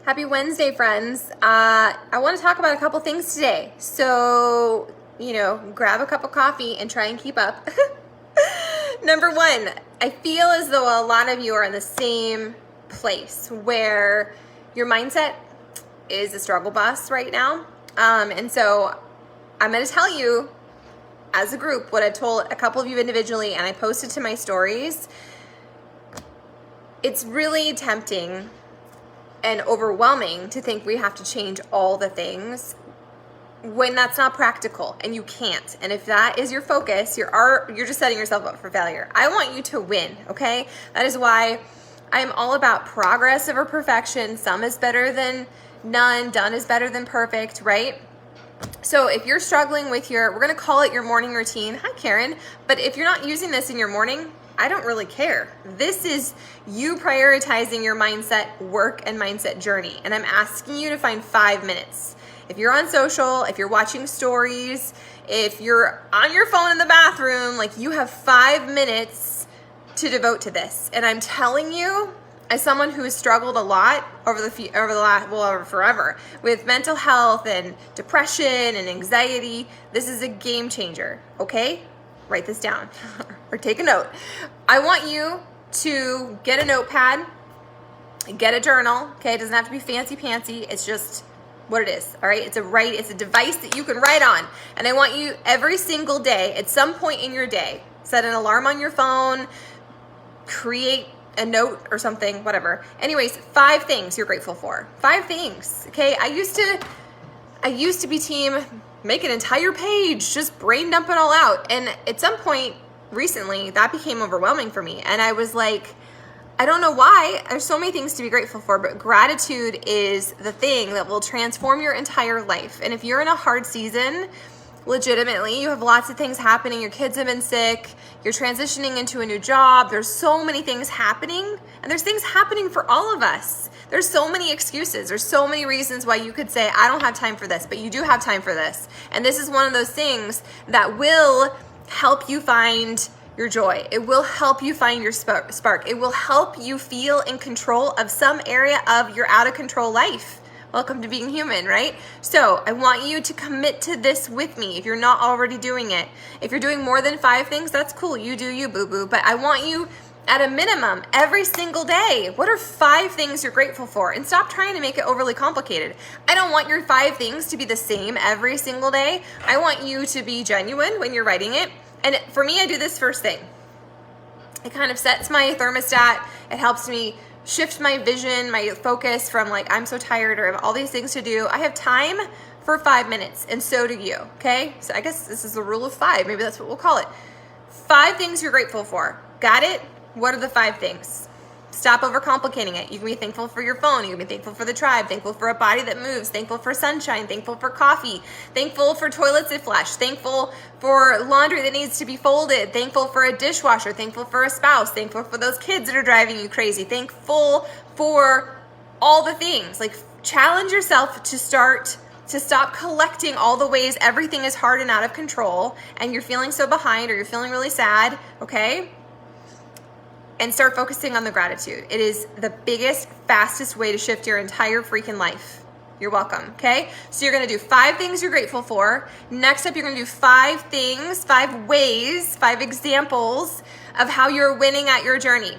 Happy Wednesday, friends. I want to talk about a couple things today. So, grab a cup of coffee and try and keep up. Number one, I feel as though a lot of you are in the same place where your mindset is a struggle bus right now. And so I'm going to tell you as a group what I told a couple of you individually, and I posted to my stories. It's really tempting and overwhelming to think we have to change all the things when that's not practical, and you can't. And if that is your focus, you're just setting yourself up for failure. I want you to win, okay? That is why I'm all about progress over perfection. Some is better than none. Done is better than perfect, right? So if you're struggling with we're going to call it your morning routine. Hi, Karen. But if you're not using this in your morning, I don't really care. This is you prioritizing your mindset work and mindset journey. And I'm asking you to find 5 minutes. If you're on social, if you're watching stories, if you're on your phone in the bathroom, you have 5 minutes to devote to this. And I'm telling you, as someone who has struggled a lot forever with mental health and depression and anxiety, this is a game changer, okay? Write this down or take a note. I want you to get a notepad, get a journal, okay? It doesn't have to be fancy pantsy. It's just what it is, all right? It's a device that you can write on. And I want you every single day, at some point in your day, set an alarm on your phone, create a note or something, whatever. Anyways, 5 things you're grateful for. 5 things, okay? I used to be team make an entire page, just brain dump it all out. And at some point recently, that became overwhelming for me. And I was like, I don't know why. There's so many things to be grateful for, but gratitude is the thing that will transform your entire life. And if you're in a hard season, legitimately, you have lots of things happening. Your kids have been sick. You're transitioning into a new job. There's so many things happening, and there's things happening for all of us. There's so many excuses. There's so many reasons why you could say, I don't have time for this, but you do have time for this. And this is one of those things that will help you find your joy. It will help you find your spark. It will help you feel in control of some area of your out of control life. Welcome to being human, right? So I want you to commit to this with me if you're not already doing it. If you're doing more than 5 things, that's cool. You do you, boo-boo. But I want you at a minimum every single day. What are 5 things you're grateful for? And stop trying to make it overly complicated. I don't want your 5 things to be the same every single day. I want you to be genuine when you're writing it. And for me, I do this first thing. It kind of sets my thermostat. It helps me shift my vision, my focus from I'm so tired or have all these things to do. I have time for 5 minutes, and so do you, okay? So I guess this is the rule of 5. Maybe that's what we'll call it. 5 things you're grateful for. Got it? What are the 5 things? Stop overcomplicating it. You can be thankful for your phone. You can be thankful for the tribe, thankful for a body that moves, thankful for sunshine, thankful for coffee, thankful for toilets that flush, thankful for laundry that needs to be folded, thankful for a dishwasher, thankful for a spouse, thankful for those kids that are driving you crazy, thankful for all the things. Challenge yourself to stop collecting all the ways everything is hard and out of control and you're feeling so behind or you're feeling really sad, okay? And start focusing on the gratitude. It is the biggest, fastest way to shift your entire freaking life. You're welcome, okay? So you're gonna do 5 things you're grateful for. Next up, you're gonna do 5 things, 5 ways, 5 examples of how you're winning at your journey.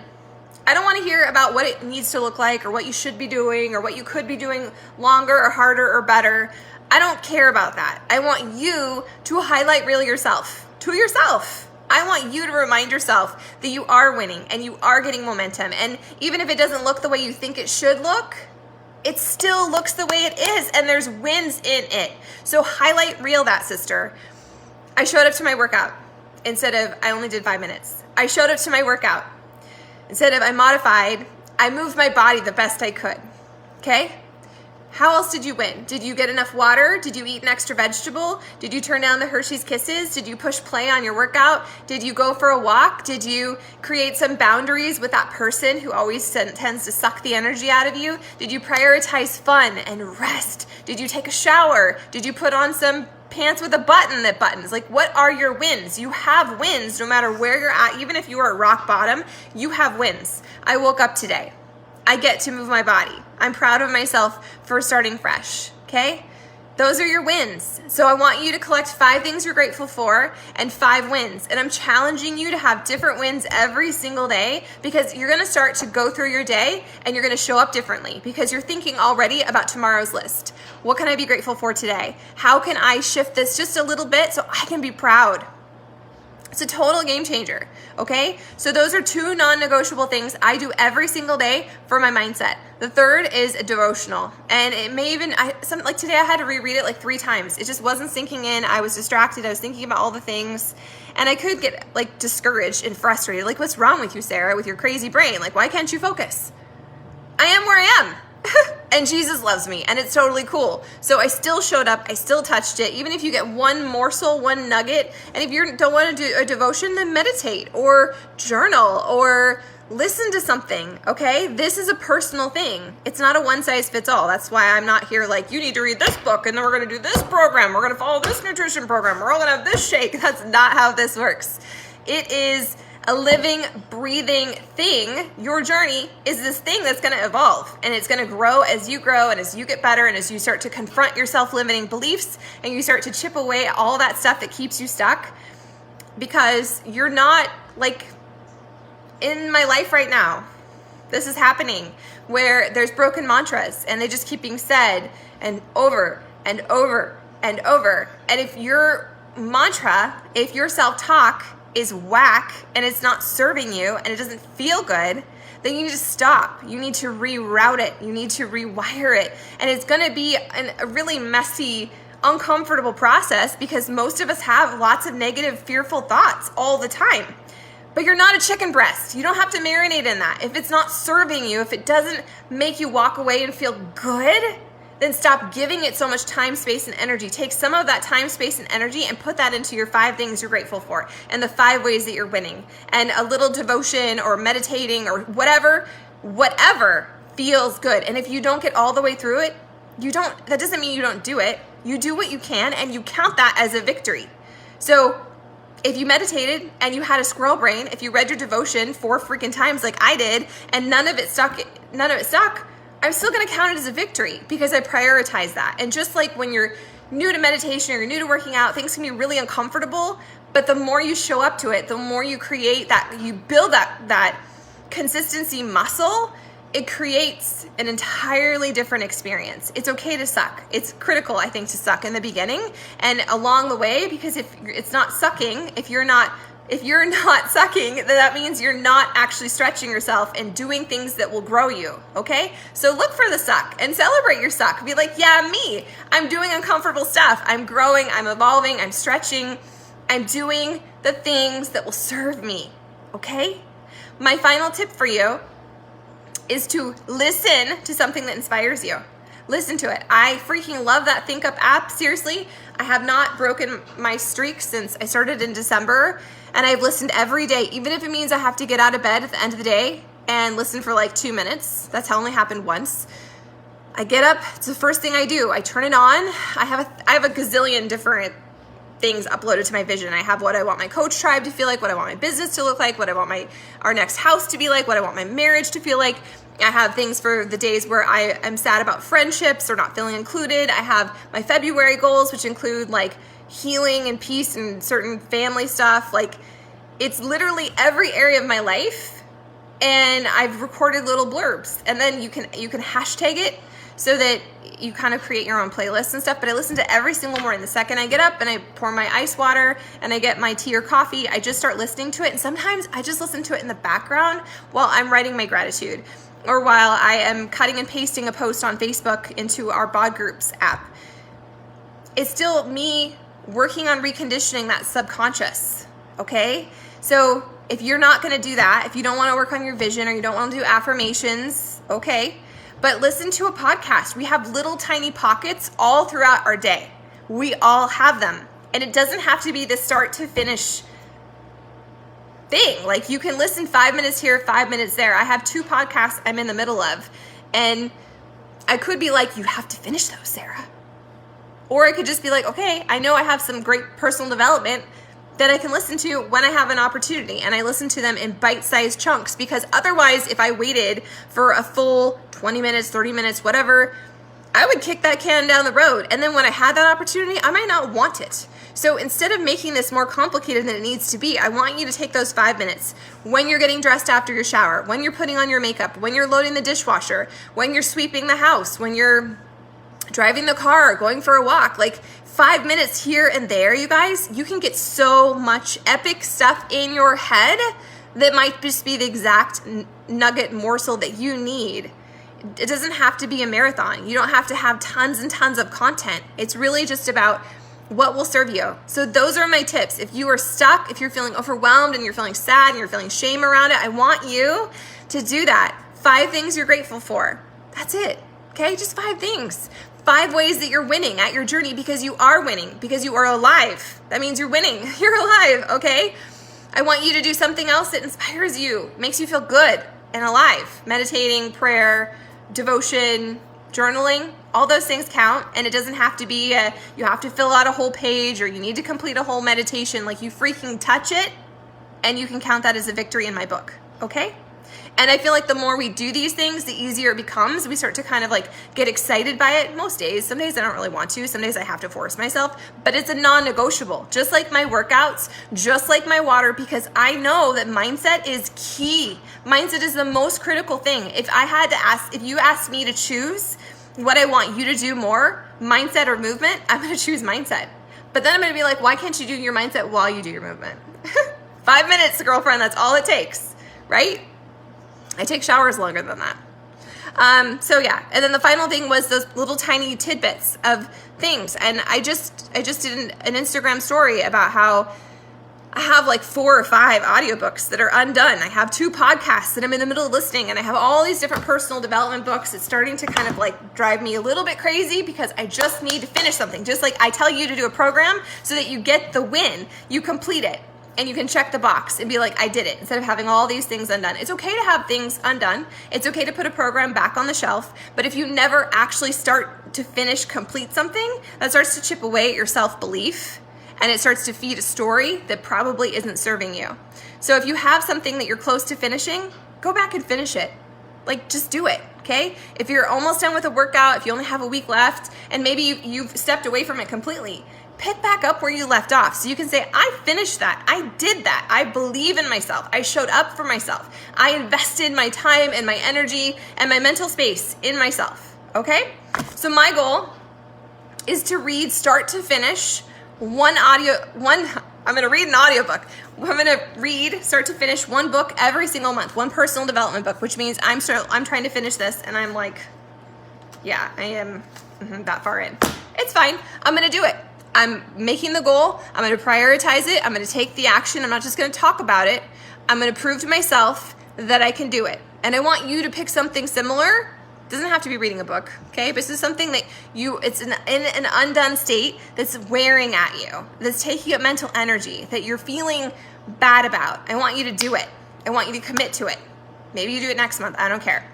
I don't wanna hear about what it needs to look like or what you should be doing or what you could be doing longer or harder or better. I don't care about that. I want you to highlight reel yourself to yourself. I want you to remind yourself that you are winning and you are getting momentum. And even if it doesn't look the way you think it should look, it still looks the way it is and there's wins in it. So highlight reel that, sister. I showed up to my workout instead of I only did 5 minutes. I showed up to my workout instead of I modified, I moved my body the best I could, okay? How else did you win? Did you get enough water? Did you eat an extra vegetable? Did you turn down the Hershey's Kisses? Did you push play on your workout? Did you go for a walk? Did you create some boundaries with that person who always tends to suck the energy out of you? Did you prioritize fun and rest? Did you take a shower? Did you put on some pants with a button that buttons? What are your wins? You have wins no matter where you're at. Even if you are at rock bottom, you have wins. I woke up today. I get to move my body. I'm proud of myself for starting fresh, okay? Those are your wins. So I want you to collect 5 things you're grateful for and 5 wins. And I'm challenging you to have different wins every single day, because you're gonna start to go through your day and you're gonna show up differently because you're thinking already about tomorrow's list. What can I be grateful for today? How can I shift this just a little bit so I can be proud? It's a total game changer, okay? So those are 2 non-negotiable things I do every single day for my mindset. The third is a devotional. And it may even, like today I had to reread it like 3 times. It just wasn't sinking in. I was distracted. I was thinking about all the things. And I could get like discouraged and frustrated. Like, what's wrong with you, Sarah, with your crazy brain? Like, why can't you focus? I am where I am. And Jesus loves me, and it's totally cool. So I still showed up, I still touched it. Even if you get one morsel, one nugget, and if you don't want to do a devotion, then meditate or journal or listen to something, okay? This is a personal thing. It's not a one size fits all. That's why I'm not here like, you need to read this book, and then we're going to do this program. We're going to follow this nutrition program. We're all going to have this shake. That's not how this works. It is a living, breathing thing. Your journey is this thing that's going to evolve, and it's going to grow as you grow and as you get better and as you start to confront your self-limiting beliefs and you start to chip away all that stuff that keeps you stuck, because you're not like in my life right now. This is happening where there's broken mantras and they just keep being said and over and over and over. And if your mantra, if your self-talk is whack and it's not serving you and it doesn't feel good, then you need to stop. You need to reroute it. You need to rewire it. And it's going to be a really messy, uncomfortable process, because most of us have lots of negative, fearful thoughts all the time. But you're not a chicken breast. You don't have to marinate in that. If it's not serving you, if it doesn't make you walk away and feel good, then stop giving it so much time, space, and energy. Take some of that time, space, and energy and put that into your 5 things you're grateful for and the 5 ways that you're winning. And a little devotion or meditating or whatever feels good. And if you don't get all the way through it, that doesn't mean you don't do it. You do what you can and you count that as a victory. So if you meditated and you had a squirrel brain, if you read your devotion 4 freaking times like I did and none of it stuck, I'm still going to count it as a victory because I prioritize that. And just like when you're new to meditation or you're new to working out, things can be really uncomfortable, but the more you show up to it, the more you create that, you build that consistency muscle, it creates an entirely different experience. It's okay to suck. It's critical, I think, to suck in the beginning and along the way, because if it's not sucking, if you're not sucking, then that means you're not actually stretching yourself and doing things that will grow you, okay? So look for the suck and celebrate your suck. Be like, yeah, me. I'm doing uncomfortable stuff. I'm growing, I'm evolving, I'm stretching. I'm doing the things that will serve me, okay? My final tip for you is to listen to something that inspires you. Listen to it. I freaking love that Think Up app. Seriously, I have not broken my streak since I started in December, and I've listened every day, even if it means I have to get out of bed at the end of the day and listen for like 2 minutes. That's only happened once. I get up, it's the first thing I do. I turn it on. I have a gazillion different things uploaded to my vision. I have what I want my coach tribe to feel like, what I want my business to look like, what I want our next house to be like, what I want my marriage to feel like. I have things for the days where I am sad about friendships or not feeling included. I have my February goals, which include like healing and peace and certain family stuff. Like, it's literally every area of my life, and I've recorded little blurbs, and then you can hashtag it so that you kind of create your own playlists and stuff. But I listen to every single morning. The second I get up and I pour my ice water and I get my tea or coffee, I just start listening to it. And sometimes I just listen to it in the background while I'm writing my gratitude, or while I am cutting and pasting a post on Facebook into our Bod Groups app. It's still me working on reconditioning that subconscious, okay? So if you're not gonna do that, if you don't wanna work on your vision or you don't wanna do affirmations, okay, but listen to a podcast. We have little tiny pockets all throughout our day. We all have them. And it doesn't have to be the start to finish thing. Like, you can listen 5 minutes here, 5 minutes there. I have 2 podcasts I'm in the middle of, and I could be like, you have to finish those, Sarah. Or I could just be like, okay, I know I have some great personal development. that I can listen to when I have an opportunity, and I listen to them in bite-sized chunks, because otherwise, if I waited for a full 20 minutes, 30 minutes, whatever, I would kick that can down the road. And then when I had that opportunity, I might not want it. So instead of making this more complicated than it needs to be, I want you to take those 5 minutes when you're getting dressed after your shower, when you're putting on your makeup, when you're loading the dishwasher, when you're sweeping the house, when you're driving the car, going for a walk. Like 5 minutes here and there, you guys, you can get so much epic stuff in your head that might just be the exact nugget morsel that you need. It doesn't have to be a marathon. You don't have to have tons and tons of content. It's really just about what will serve you. So those are my tips. If you are stuck, if you're feeling overwhelmed and you're feeling sad and you're feeling shame around it, I want you to do that. 5 things you're grateful for. That's it. Okay? Just 5 things. 5 ways that you're winning at your journey, because you are winning, because you are alive. That means you're winning. You're alive, okay? I want you to do something else that inspires you, makes you feel good and alive. Meditating, prayer, devotion, journaling, all those things count. And it doesn't have to be you have to fill out a whole page or you need to complete a whole meditation. Like, you freaking touch it and you can count that as a victory in my book, okay? And I feel like the more we do these things, the easier it becomes. We start to kind of like get excited by it most days. Some days I don't really want to. Some days I have to force myself. But it's a non-negotiable. Just like my workouts, just like my water, because I know that mindset is key. Mindset is the most critical thing. If you asked me to choose what I want you to do more, mindset or movement, I'm going to choose mindset. But then I'm going to be like, why can't you do your mindset while you do your movement? 5 minutes, girlfriend. That's all it takes, right? I take showers longer than that. So yeah, and then the final thing was those little tiny tidbits of things. And I just did an Instagram story about how I have like 4 or 5 audiobooks that are undone. I have 2 podcasts that I'm in the middle of listening, and I have all these different personal development books. It's starting to kind of like drive me a little bit crazy, because I just need to finish something. Just like I tell you to do a program so that you get the win, you complete it. And you can check the box and be like, I did it, instead of having all these things undone. It's okay to have things undone. It's okay to put a program back on the shelf. But if you never actually start to complete something, that starts to chip away at your self-belief, and it starts to feed a story that probably isn't serving you. So if you have something that you're close to finishing, go back and finish it. Like, just do it, okay? If you're almost done with a workout, if you only have a week left, and maybe you've stepped away from it completely, pick back up where you left off, so you can say, I finished that. I did that. I believe in myself. I showed up for myself. I invested my time and my energy and my mental space in myself, okay? So my goal is to read start to finish I'm going to read an audiobook. I'm going to read start to finish 1 book every single month, 1 personal development book, which means I'm trying to finish this, and I'm like, yeah, I am that far in. It's fine. I'm going to do it. I'm making the goal. I'm going to prioritize it. I'm going to take the action. I'm not just going to talk about it. I'm going to prove to myself that I can do it. And I want you to pick something similar. It doesn't have to be reading a book, okay? But this is something that it's in an undone state that's wearing at you, that's taking up mental energy, that you're feeling bad about. I want you to do it. I want you to commit to it. Maybe you do it next month. I don't care.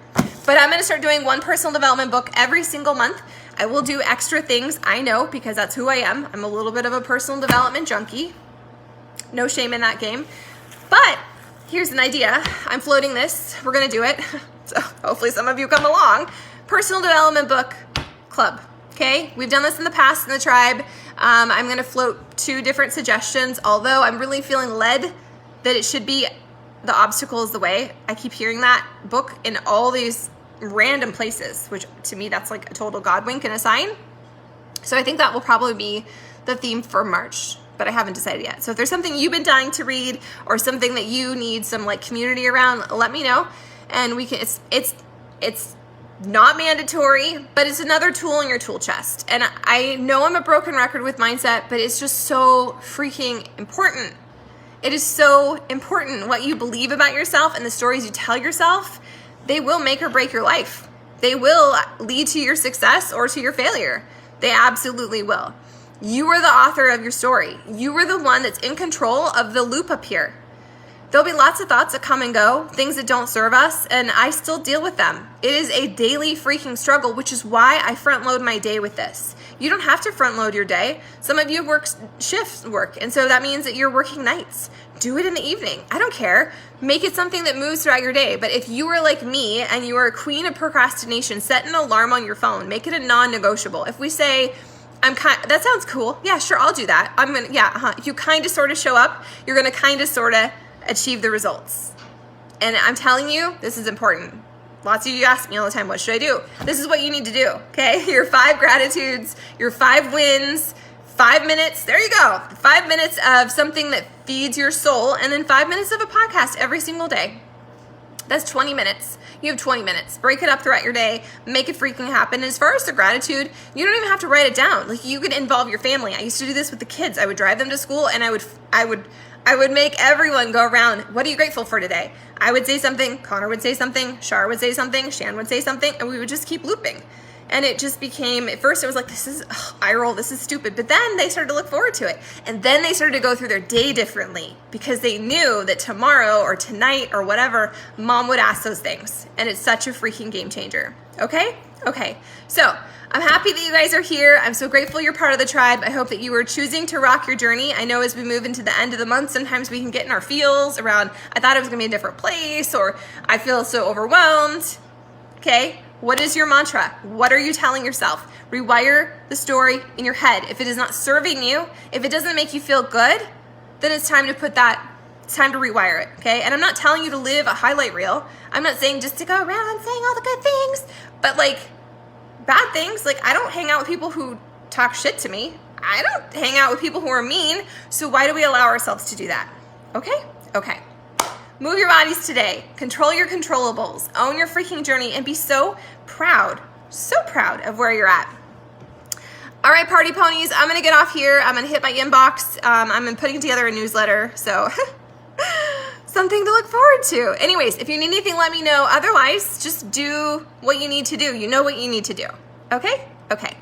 But I'm going to start doing 1 personal development book every single month. I will do extra things, I know, because that's who I am. I'm a little bit of a personal development junkie. No shame in that game. But here's an idea. I'm floating this. We're going to do it. So hopefully some of you come along. Personal development book club. Okay? We've done this in the past in the tribe. I'm going to float 2 different suggestions, although I'm really feeling led that it should be The Obstacle is the Way. I keep hearing that book in all these random places, which to me, that's like a total God wink and a sign. So I think that will probably be the theme for March, but I haven't decided yet. So if there's something you've been dying to read, or something that you need some like community around, let me know. And we can, it's not mandatory, but it's another tool in your tool chest. And I know I'm a broken record with mindset, but it's just so freaking important. It is so important what you believe about yourself and the stories you tell yourself. They will make or break your life. They will lead to your success or to your failure. They absolutely will. You are the author of your story. You are the one that's in control of the loop up here. There'll be lots of thoughts that come and go, things that don't serve us, and I still deal with them. It is a daily freaking struggle, which is why I front load my day with this. You don't have to front load your day. Some of you work shift work, and so that means that you're working nights. Do it in the evening. I don't care. Make it something that moves throughout your day. But if you are like me and you are a queen of procrastination, set an alarm on your phone. Make it a non-negotiable. If we say, that sounds cool. Yeah, sure, I'll do that. If you kind of sort of show up, you're going to kind of sort of achieve the results. And I'm telling you, this is important. Lots of you ask me all the time, what should I do? This is what you need to do, okay? Your 5 gratitudes, your 5 wins, 5 minutes, there you go. 5 minutes of something that feeds your soul, and then 5 minutes of a podcast every single day. That's 20 minutes. You have 20 minutes. Break it up throughout your day. Make it freaking happen. And as far as the gratitude, you don't even have to write it down. Like, you could involve your family. I used to do this with the kids. I would drive them to school, and I would make everyone go around, what are you grateful for today? I would say something, Connor would say something, Shar would say something, Shan would say something, and we would just keep looping. And it just became, at first it was like, eye roll, this is stupid. But then they started to look forward to it. And then they started to go through their day differently because they knew that tomorrow or tonight or whatever, mom would ask those things. And it's such a freaking game changer. Okay? Okay. So I'm happy that you guys are here. I'm so grateful you're part of the tribe. I hope that you are choosing to rock your journey. I know as we move into the end of the month, sometimes we can get in our feels around, I thought it was going to be a different place, or I feel so overwhelmed. Okay? What is your mantra? What are you telling yourself? Rewire the story in your head. If it is not serving you, if it doesn't make you feel good, then it's time to it's time to rewire it, okay? And I'm not telling you to live a highlight reel. I'm not saying just to go around saying all the good things, but like bad things, like I don't hang out with people who talk shit to me. I don't hang out with people who are mean, so why do we allow ourselves to do that? Okay? Okay. Move your bodies today. Control your controllables. Own your freaking journey and be so proud of where you're at. All right, party ponies, I'm going to get off here. I'm going to hit my inbox. I'm putting together a newsletter, so something to look forward to. Anyways, if you need anything, let me know. Otherwise, just do what you need to do. You know what you need to do. Okay? Okay.